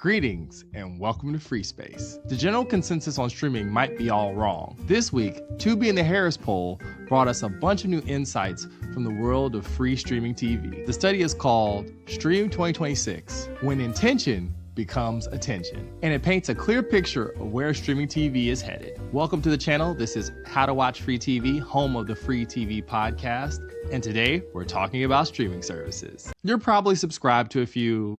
Greetings and welcome to Free Space. The general consensus on streaming might be all wrong. This week, Tubi and the Harris Poll brought us a bunch of new insights from the world of free streaming TV. The study is called Stream 2026, When Intention Becomes Attention, and it paints a clear picture of where streaming TV is headed. Welcome to the channel. This is How to Watch Free TV, home of the Free TV podcast, and today we're talking about streaming services. You're probably subscribed to a few: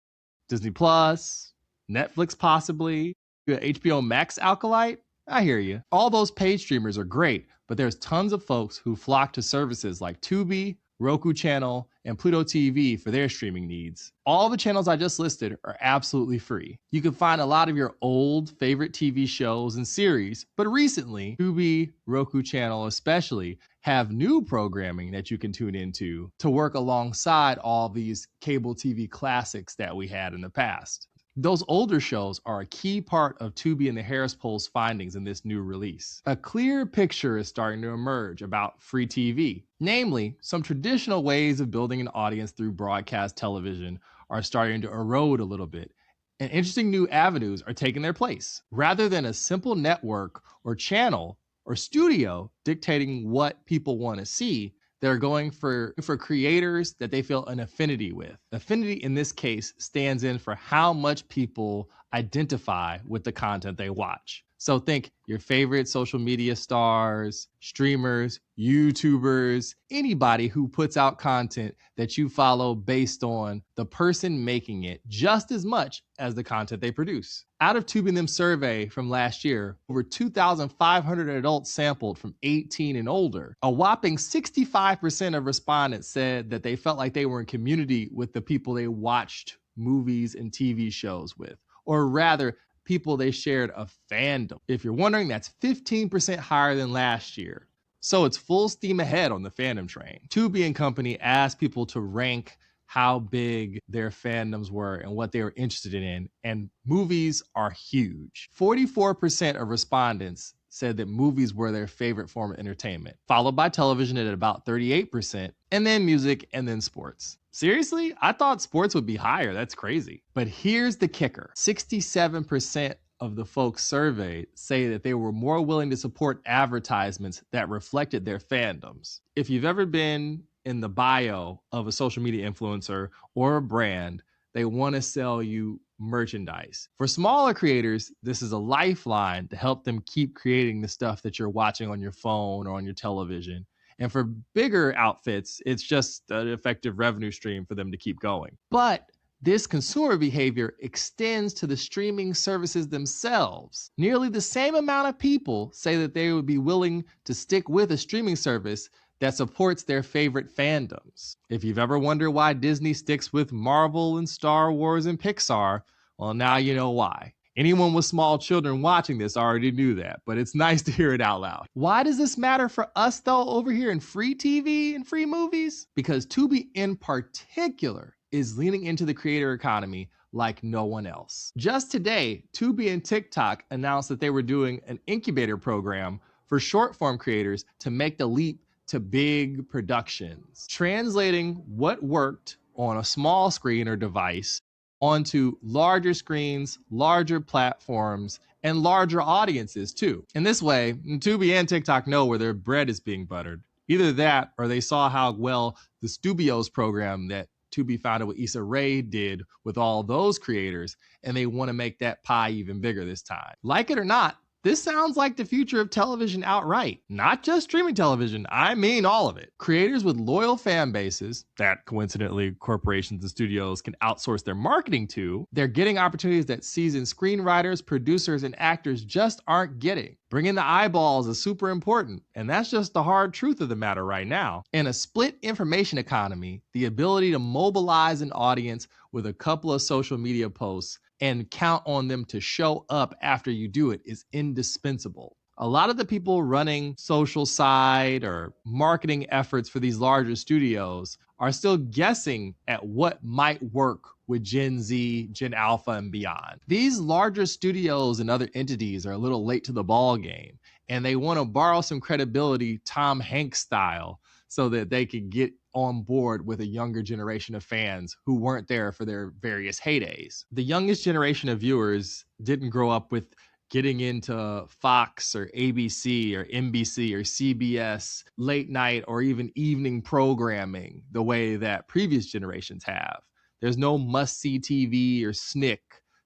Disney Plus, Netflix possibly, HBO Max Alkalite. I hear you. All those paid streamers are great, but there's tons of folks who flock to services like Tubi, Roku Channel, and Pluto TV for their streaming needs. All the channels I just listed are absolutely free. You can find a lot of your old favorite TV shows and series, but recently, Tubi, Roku Channel especially, have new programming that you can tune into to work alongside all these cable TV classics that we had in the past. Those older shows are a key part of Tubi and the Harris Poll's findings in this new release. A clear picture is starting to emerge about free TV. Namely, some traditional ways of building an audience through broadcast television are starting to erode a little bit, and interesting new avenues are taking their place. Rather than a simple network or channel or studio dictating what people want to see, they're going for creators that they feel an affinity with. Affinity in this case stands in for how much people identify with the content they watch. So think your favorite social media stars, streamers, YouTubers, anybody who puts out content that you follow based on the person making it just as much as the content they produce. Out of Tubi and Them survey from last year, over 2,500 adults sampled from 18 and older. A whopping 65% of respondents said that they felt like they were in community with the people they watched movies and TV shows with, or rather, people they shared a fandom. If you're wondering, that's 15% higher than last year. So it's full steam ahead on the fandom train. Tubi and company asked people to rank how big their fandoms were and what they were interested in, and movies are huge. 44% of respondents said that movies were their favorite form of entertainment, followed by television at about 38%, and then music, and then sports. Seriously? I thought sports would be higher. That's crazy. But here's the kicker. 67% of the folks surveyed say that they were more willing to support advertisements that reflected their fandoms. If you've ever been in the bio of a social media influencer or a brand, they want to sell you merchandise. For smaller creators, this is a lifeline to help them keep creating the stuff that you're watching on your phone or on your television. And for bigger outfits, it's just an effective revenue stream for them to keep going. But this consumer behavior extends to the streaming services themselves. Nearly the same amount of people say that they would be willing to stick with a streaming service that supports their favorite fandoms. If you've ever wondered why Disney sticks with Marvel and Star Wars and Pixar, well, now you know why. Anyone with small children watching this already knew that, but it's nice to hear it out loud. Why does this matter for us, though, over here in free TV and free movies? Because Tubi in particular is leaning into the creator economy like no one else. Just today, Tubi and TikTok announced that they were doing an incubator program for short-form creators to make the leap to big productions, translating what worked on a small screen or device onto larger screens, larger platforms, and larger audiences too. In this way, Tubi and TikTok know where their bread is being buttered. Either that, or they saw how well the Studios program that Tubi founded with Issa Rae did with all those creators, and they want to make that pie even bigger this time. Like it or not, this sounds like the future of television outright. Not just streaming television, I mean all of it. Creators with loyal fan bases that coincidentally corporations and studios can outsource their marketing to, they're getting opportunities that seasoned screenwriters, producers, and actors just aren't getting. Bringing the eyeballs is super important, and that's just the hard truth of the matter right now. In a split information economy, the ability to mobilize an audience with a couple of social media posts and count on them to show up after you do it is indispensable. A lot of the people running social side or marketing efforts for these larger studios are still guessing at what might work with Gen Z, Gen Alpha, and beyond. These larger studios and other entities are a little late to the ball game, and they want to borrow some credibility Tom Hanks style so that they can get on board with a younger generation of fans who weren't there for their various heydays. The youngest generation of viewers didn't grow up with getting into Fox or ABC or NBC or CBS late night or even evening programming the way that previous generations have. There's no must-see TV or SNCC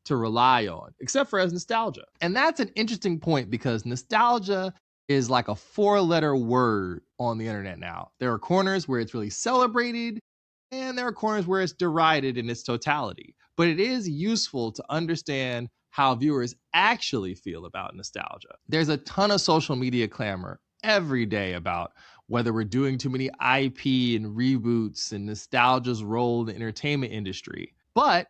to rely on, except for as nostalgia. And that's an interesting point because nostalgia is like a 4-letter word on the internet now. There are corners where it's really celebrated, and there are corners where it's derided in its totality. But it is useful to understand how viewers actually feel about nostalgia. There's a ton of social media clamor every day about whether we're doing too many IP and reboots and nostalgia's role in the entertainment industry. But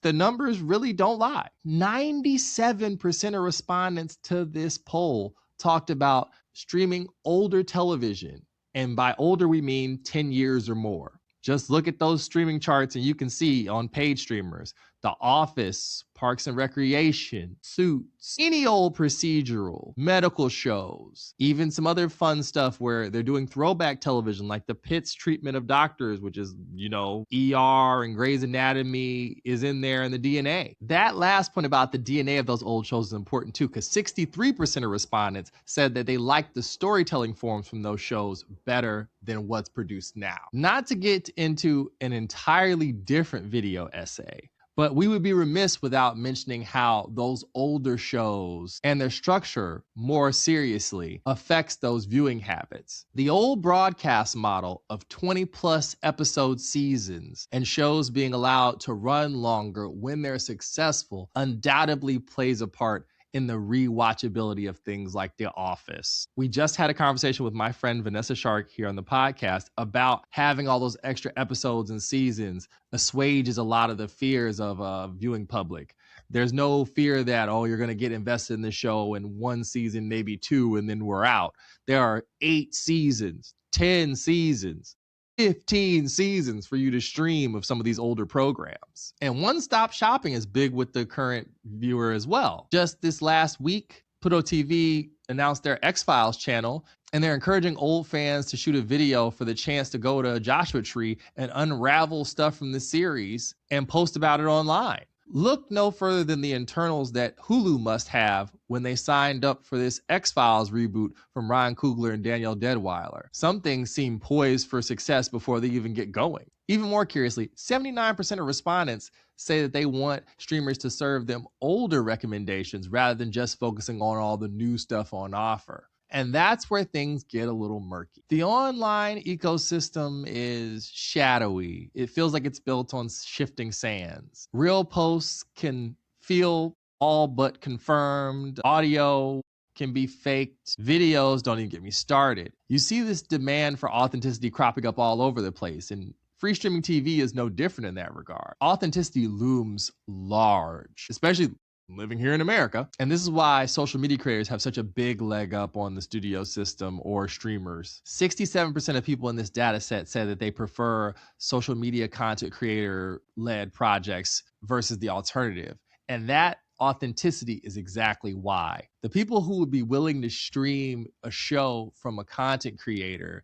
the numbers really don't lie. 97% of respondents to this poll talked about streaming older television. And by older, we mean 10 years or more. Just look at those streaming charts and you can see on paid streamers, The Office, Parks and Recreation, Suits, any old procedural, medical shows, even some other fun stuff where they're doing throwback television like the Pitt's treatment of doctors, which is, ER and Grey's Anatomy is in there in the DNA. That last point about the DNA of those old shows is important too, because 63% of respondents said that they liked the storytelling forms from those shows better than what's produced now. Not to get into an entirely different video essay, but we would be remiss without mentioning how those older shows and their structure more seriously affects those viewing habits. The old broadcast model of 20+ episode seasons and shows being allowed to run longer when they're successful undoubtedly plays a part in the rewatchability of things like The Office. We just had a conversation with my friend Vanessa Shark here on the podcast about having all those extra episodes and seasons assuages a lot of the fears of a viewing public. There's no fear that, you're going to get invested in the show in one season, maybe 2, and then we're out. There are 8 seasons, 10 seasons, 15 seasons for you to stream of some of these older programs. And one-stop shopping is big with the current viewer as well. Just this last week, Pluto TV announced their X-Files channel, and they're encouraging old fans to shoot a video for the chance to go to Joshua Tree and unravel stuff from the series and post about it online. Look no further than the internals that Hulu must have when they signed up for this X-Files reboot from Ryan Coogler and Danielle Deadwyler. Some things seem poised for success before they even get going. Even more curiously, 79% of respondents say that they want streamers to serve them older recommendations rather than just focusing on all the new stuff on offer. And that's where things get a little murky. The online ecosystem is shadowy. It feels like it's built on shifting sands. Real posts can feel all but confirmed. Audio can be faked. Videos don't even get me started. You see this demand for authenticity cropping up all over the place, and free streaming TV is no different in that regard. Authenticity looms large, especially living here in America. And this is why social media creators have such a big leg up on the studio system or streamers. 67% of people in this data set said that they prefer social media content creator-led projects versus the alternative. And that authenticity is exactly why. The people who would be willing to stream a show from a content creator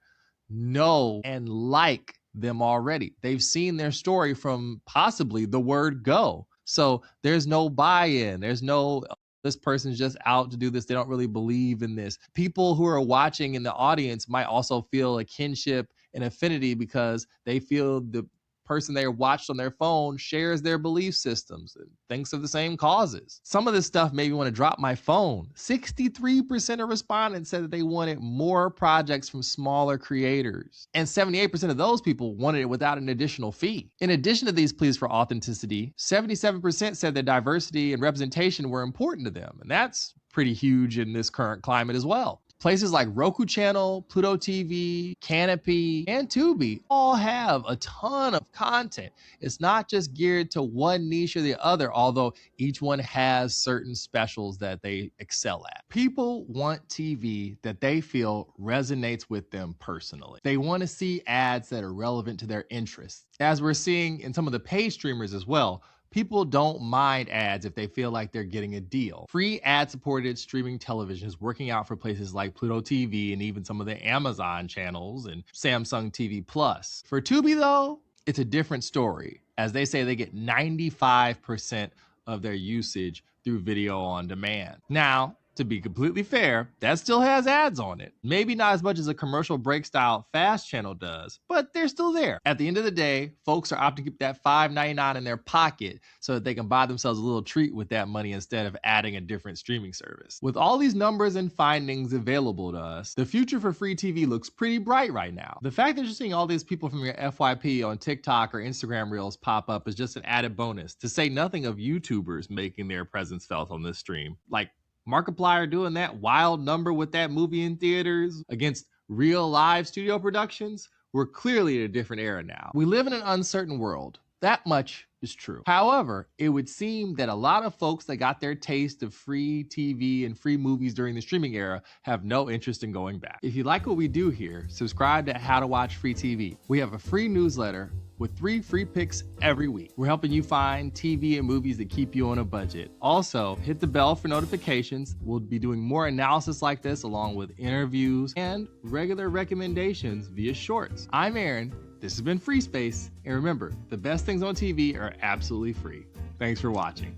know and like them already. They've seen their story from possibly the word go. So there's no buy-in. There's no, this person's just out to do this. They don't really believe in this. People who are watching in the audience might also feel a kinship and affinity because they feel the person they watched on their phone shares their belief systems and thinks of the same causes. Some of this stuff made me want to drop my phone. 63% of respondents said that they wanted more projects from smaller creators. And 78% of those people wanted it without an additional fee. In addition to these pleas for authenticity, 77% said that diversity and representation were important to them. And that's pretty huge in this current climate as well. Places like Roku Channel, Pluto TV, Canopy, and Tubi all have a ton of content. It's not just geared to one niche or the other, although each one has certain specials that they excel at. People want TV that they feel resonates with them personally. They want to see ads that are relevant to their interests. As we're seeing in some of the paid streamers as well, People don't mind ads if they feel like they're getting a deal. Free ad-supported streaming television is working out for places like Pluto TV and even some of the Amazon channels and Samsung TV Plus. For Tubi, though, it's a different story, as they say they get 95% of their usage through video on demand. Now, to be completely fair, that still has ads on it. Maybe not as much as a commercial break style fast channel does, but they're still there. At the end of the day, folks are opting to keep that $5.99 in their pocket so that they can buy themselves a little treat with that money instead of adding a different streaming service. With all these numbers and findings available to us, the future for free TV looks pretty bright right now. The fact that you're seeing all these people from your FYP on TikTok or Instagram Reels pop up is just an added bonus, to say nothing of YouTubers making their presence felt on this stream. Like Markiplier doing that wild number with that movie in theaters against real live studio productions. We're clearly in a different era now. We live in an uncertain world. That much is true. However, it would seem that a lot of folks that got their taste of free TV and free movies during the streaming era have no interest in going back. If you like what we do here, subscribe to How to Watch Free TV. We have a free newsletter with 3 free picks every week. We're helping you find TV and movies that keep you on a budget. Also, hit the bell for notifications. We'll be doing more analysis like this along with interviews and regular recommendations via shorts. I'm Aaron. This has been Free Space. And remember, the best things on TV are absolutely free. Thanks for watching.